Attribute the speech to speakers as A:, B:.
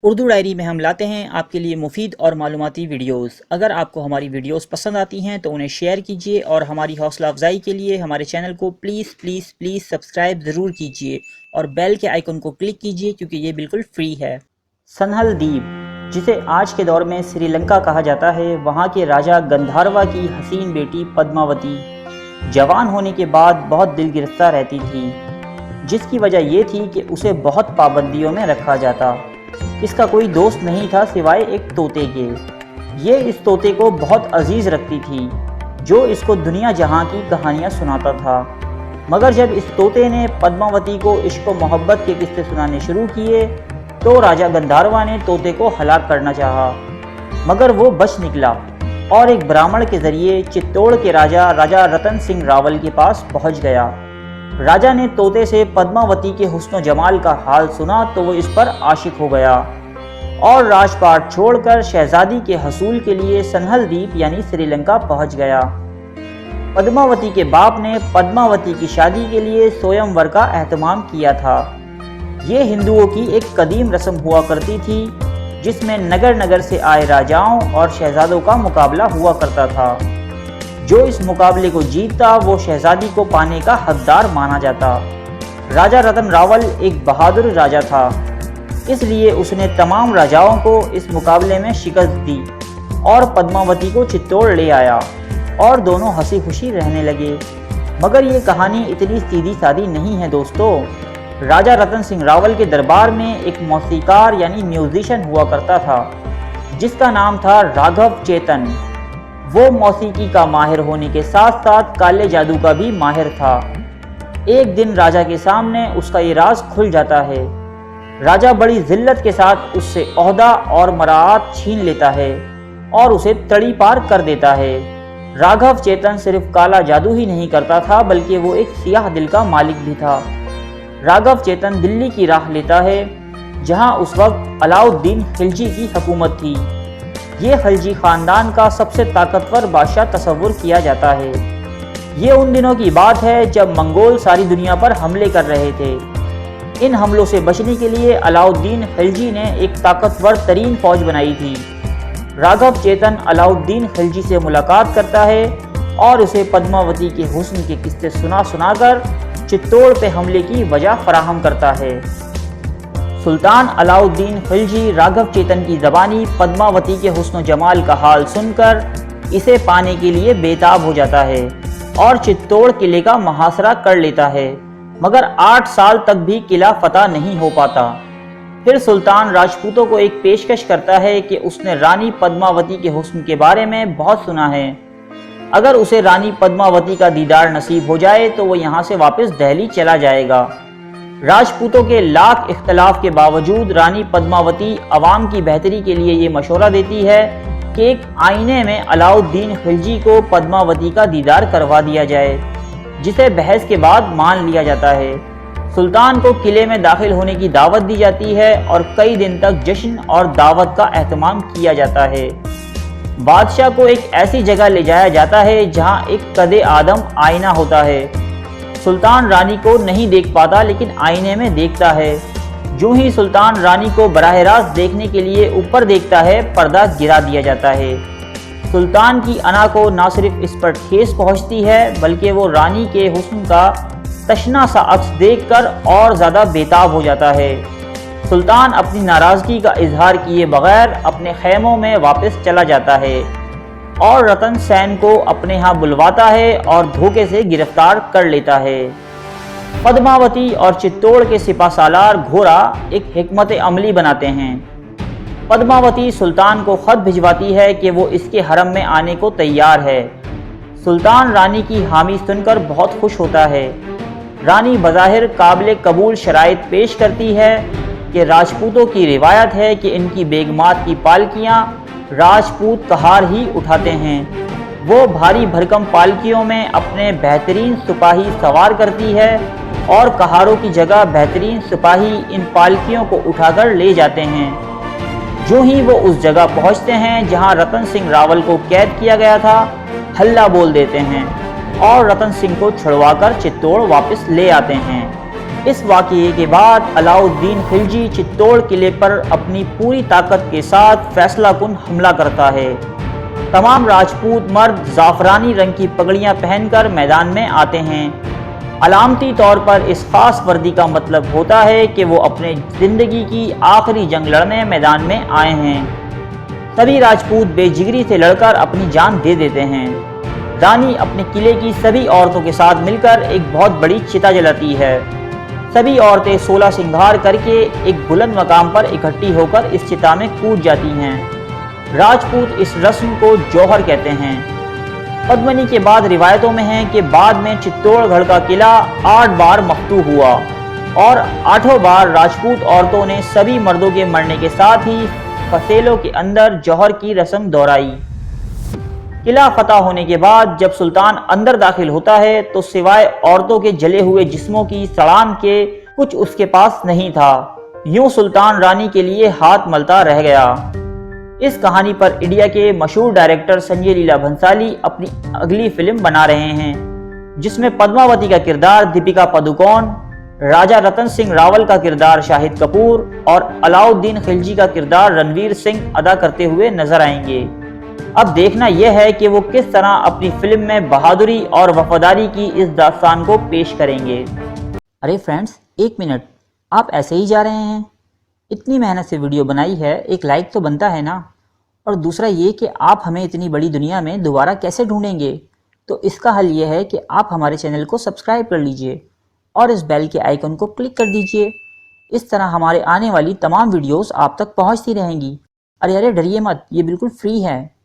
A: Urdu diary में हम लाते हैं आपके लिए मुफीद और मालूमाती वीडियोस। अगर आपको हमारी वीडियोस पसंद आती हैं तो उन्हें शेयर कीजिए और हमारी हौसला अफजाई के लिए हमारे चैनल को प्लीज़ प्लीज़ प्लीज़ सब्सक्राइब ज़रूर कीजिए और बेल के आइकन को क्लिक कीजिए क्योंकि ये बिल्कुल फ्री है। सनहल द्वीप, जिसे आज के दौर में श्रीलंका कहा जाता है, वहाँ के राजा गंधर्वा की हसीन बेटी पद्मावती जवान होने के बाद बहुत दिल गिरफ्तार रहती थी, जिसकी वजह ये थी कि उसे बहुत पाबंदियों में रखा जाता। इसका कोई दोस्त नहीं था सिवाय एक तोते के। ये इस तोते को बहुत अजीज़ रखती थी, जो इसको दुनिया जहां की कहानियां सुनाता था। मगर जब इस तोते ने पद्मावती को इश्क व मोहब्बत के किस्से सुनाने शुरू किए तो राजा गंधर्वा ने तोते को हलाक करना चाहा, मगर वो बच निकला और एक ब्राह्मण के जरिए चित्तौड़ के राजा रतन सिंह रावल के पास पहुंच गया। राजा ने तोते से पद्मावती के हुस्न जमाल का हाल सुना तो वो इस पर आशिक हो गया और राजपाट छोड़कर शहजादी के हसूल के लिए सनहल द्वीप यानी श्रीलंका पहुंच गया। पद्मावती के बाप ने पद्मावती की शादी के लिए स्वयंवर का एहतमाम किया था। ये हिंदुओं की एक कदीम रस्म हुआ करती थी, जिसमें नगर नगर से आए राजाओं और शहजादों का मुकाबला हुआ करता था। जो इस मुकाबले को जीतता वो शहजादी को पाने का हकदार माना जाता। राजा रतन रावल एक बहादुर राजा था, इसलिए उसने तमाम राजाओं को इस मुकाबले में शिकस्त दी और पद्मावती को चित्तौड़ ले आया और दोनों हंसी खुशी रहने लगे। मगर ये कहानी इतनी सीधी सादी नहीं है दोस्तों। राजा रतन सिंह रावल के दरबार में एक मौसीकार यानी म्यूजिशियन हुआ करता था, जिसका नाम था राघव चेतन। वो मौसीकी का माहिर होने के साथ साथ काले जादू का भी माहिर था। एक दिन राजा के सामने उसका ये राज खुल जाता है। राजा बड़ी जिल्लत के साथ उससे ओहदा और मराआत छीन लेता है और उसे तड़ी पार कर देता है। राघव चेतन सिर्फ काला जादू ही नहीं करता था, बल्कि वो एक सियाह दिल का मालिक भी था। राघव चेतन दिल्ली की राह लेता है, जहां उस वक्त अलाउद्दीन खिलजी की हुकूमत थी। ये खिलजी खानदान का सबसे ताकतवर बादशाह तस्वुर किया जाता है। ये उन दिनों की बात है जब मंगोल सारी दुनिया पर हमले कर रहे थे। इन हमलों से बचने के लिए अलाउद्दीन खिलजी ने एक ताकतवर तरीन फौज बनाई थी। राघव चेतन अलाउद्दीन खिलजी से मुलाकात करता है और उसे पद्मावती के हुस्न के किस्से सुनाकर चित्तौड़ पे हमले की वजह फराहम करता है। सुल्तान अलाउद्दीन खिलजी राघव चेतन की ज़बानी पद्मावती के हुस्न जमाल का हाल सुनकर इसे पाने के लिए बेताब हो जाता है और चित्तौड़ किले का मुहासरा कर लेता है, मगर 8 साल तक भी किला फतह नहीं हो पाता। फिर सुल्तान राजपूतों को एक पेशकश करता है कि उसने रानी पद्मावती के हुस्न के बारे में बहुत सुना है। अगर उसे रानी पद्मावती का दीदार नसीब हो जाए तो वो यहाँ से वापस दिल्ली चला जाएगा। राजपूतों के लाख इख्तलाफ के बावजूद रानी पद्मावती अवाम की बेहतरी के लिए ये मशवरा देती है कि एक आईने में अलाउद्दीन खिलजी को पद्मावती का दीदार करवा दिया जाए, जिसे बहस के बाद मान लिया जाता है। सुल्तान को किले में दाखिल होने की दावत दी जाती है और कई दिन तक जश्न और दावत का एहतमाम किया जाता है। बादशाह को एक ऐसी जगह ले जाया जाता है जहां एक कदे आदम आईना होता है। सुल्तान रानी को नहीं देख पाता, लेकिन आईने में देखता है। जो ही सुल्तान रानी को बराह रास्त देखने के लिए ऊपर देखता है, पर्दा गिरा दिया जाता है। सुल्तान की अना को न सिर्फ इस पर ठेस पहुंचती है, बल्कि वो रानी के हुस्न का तशना सा अक्स देखकर और ज़्यादा बेताब हो जाता है। सुल्तान अपनी नाराज़गी का इजहार किए बगैर अपने खैमों में वापस चला जाता है और रतन सेन को अपने यहाँ बुलवाता है और धोखे से गिरफ्तार कर लेता है। पद्मावती और चित्तौड़ के सिपा सालार घोड़ा एक हिकमत अमली बनाते हैं। पद्मावती सुल्तान को खत भिजवाती है कि वो इसके हरम में आने को तैयार है। सुल्तान रानी की हामी सुनकर बहुत खुश होता है। रानी बज़ाहिर काबिल कबूल शराइत पेश करती है कि राजपूतों की रिवायत है कि इनकी बेगमात की पालकियाँ राजपूत कहार ही उठाते हैं। वो भारी भरकम पालकियों में अपने बेहतरीन सिपाही सवार करती है और कहारों की जगह बेहतरीन सिपाही इन पालकियों को उठाकर ले जाते हैं। जो ही वो उस जगह पहुंचते हैं जहां रतन सिंह रावल को कैद किया गया था, हल्ला बोल देते हैं और रतन सिंह को छुड़वाकर चित्तौड़ वापस ले आते हैं। इस वाक़ये के बाद अलाउद्दीन खिलजी चित्तौड़ किले पर अपनी पूरी ताकत के साथ फैसला कुन हमला करता है। तमाम राजपूत मर्द ज़ाफ़रानी रंग की पगड़ियाँ पहनकर मैदान में आते हैं। अलामती तौर पर इस खास वर्दी का मतलब होता है कि वो अपने ज़िंदगी की आखिरी जंग लड़ने मैदान में आए हैं। सभी राजपूत बेजिगरी से लड़कर अपनी जान दे देते हैं। रानी अपने किले की सभी औरतों के साथ मिलकर एक बहुत बड़ी चिता जलाती है। सभी औरतें 16 श्रृंगार करके एक बुलंद मकाम पर इकट्ठी होकर इस चिता में कूद जाती हैं। राजपूत इस रस्म को जौहर कहते हैं। पद्मनी के बाद रिवायतों में है कि बाद में चित्तौड़गढ़ का किला 8 बार मफ्तूह हुआ और 8 बार राजपूत औरतों ने सभी मर्दों के मरने के साथ ही फसेलों के अंदर जौहर की रस्म दोहराई। किला फतह होने के बाद जब सुल्तान अंदर दाखिल होता है तो सिवाय औरतों के जले हुए जिस्मों की सड़ान के कुछ उसके पास नहीं था। यूं सुल्तान रानी के लिए हाथ मलता रह गया। इस कहानी पर इंडिया के मशहूर डायरेक्टर संजय लीला भंसाली अपनी अगली फिल्म बना रहे हैं, जिसमें पद्मावती का किरदार दीपिका पादुकोण, राजा रतन सिंह रावल का किरदार शाहिद कपूर और अलाउद्दीन खिलजी का किरदार रणवीर सिंह अदा करते हुए नजर आएंगे। अब देखना यह है कि वो किस तरह अपनी फिल्म में बहादुरी और वफादारी की इस दास्तान को पेश करेंगे। अरे फ्रेंड्स, एक मिनट, आप ऐसे ही जा रहे हैं? इतनी मेहनत से वीडियो बनाई है, एक लाइक तो बनता है ना। और दूसरा ये कि आप हमें इतनी बड़ी दुनिया में दोबारा कैसे ढूंढेंगे? तो इसका हल ये है कि आप हमारे चैनल को सब्सक्राइब कर लीजिए और इस बेल के आइकन को क्लिक कर दीजिए। इस तरह हमारे आने वाली तमाम वीडियोस आप तक पहुंचती रहेंगी। अरे डरिए मत, ये बिल्कुल फ्री है।